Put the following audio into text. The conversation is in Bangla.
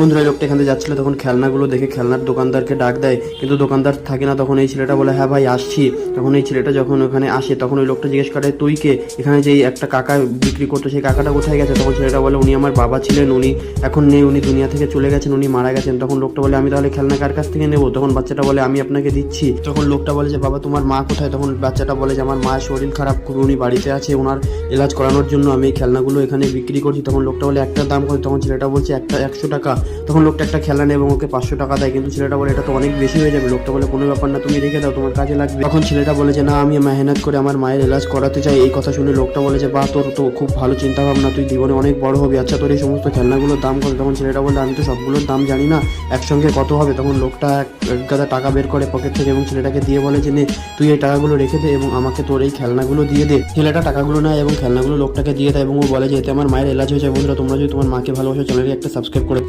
বন্ধুরা লোকটা এখান থেকে যাচ্ছিল, তখন খেলনাগুলো দেখে খেলনার দোকানদারকে ডাক দেয়, কিন্তু দোকানদার থাকে না। তখন এই ছেলেটা বলে হ্যাঁ ভাই আসছি। তখন এই ছেলেটা যখন ওখানে আসে তখন ওই লোকটা জিজ্ঞেস করে তুই কে, এখানে যে একটা কাকা বিক্রি করতো সেই কাকাটা কোথায় গেছে। তখন ছেলেটা বলে উনি আমার বাবা ছিলেন, উনি এখন নেই, উনি দুনিয়া থেকে চলে গেছেন, উনি মারা গেছেন। তখন লোকটা বলে আমি তাহলে খেলনা কার কাছ থেকে নেবো। তখন বাচ্চাটা বলে আমি আপনাকে দিচ্ছি। তখন লোকটা বলে যে বাবা তোমার মা কোথায়। তখন বাচ্চাটা বলে যে আমার মায়ের শরীর খারাপ, খুব উনি বাড়িতে আছে, ওনার এলাজ করানোর জন্য আমি এই খেলনাগুলো এখানে বিক্রি করছি। তখন লোকটা বলে একটা দাম কত। তখন ছেলেটা বলছে একটা 100 টাকা। তখন লোকটা একটা খেলনা নেয় এবং ওকে 500 টাকা দেয়, কিন্তু ছেলেটা বলে এটা তো অনেক বেশি হয়ে যাবে। লোকটা বলে কোনো ব্যাপার না, তুমি রেখে দাও, তোমার কাজে লাগবে। তখন ছেলেটা বলে যে না আমি মেহনত করে আমার মায়ের এলাজ করাতে চাই। এই কথা শুনে লোকটা বলে যে বাহ তোর তো খুব ভালো চিন্তা ভাবনা, তুই জীবনে অনেক বড় হবি। আচ্ছা তোর এই সমস্ত খেলনাগুলোর দাম কত। তখন ছেলেটা বলে আমি তো সবগুলোর দাম জানি না, একসঙ্গে কত হবে। তখন লোকটা এক গাদা টাকা বের করে পকেট থেকে এবং ছেলেটাকে দিয়ে বলে যে নে তুই এই টাকাগুলো রেখে দে এবং আমাকে তোর এই খেলনাগুলো দিয়ে দে। ছেলেটা টাকাগুলো নেয় এবং খেলনাগুলো লোকটাকে দিয়ে দেয় এবং ও বলে যে এতে আমার মায়ের এলাজ হয়ে যায়। বন্ধুরা তোমরা যদি তোমার মাকে ভালোবাসো চ্যানেলকে একটা সাবস্ক্রাইব করে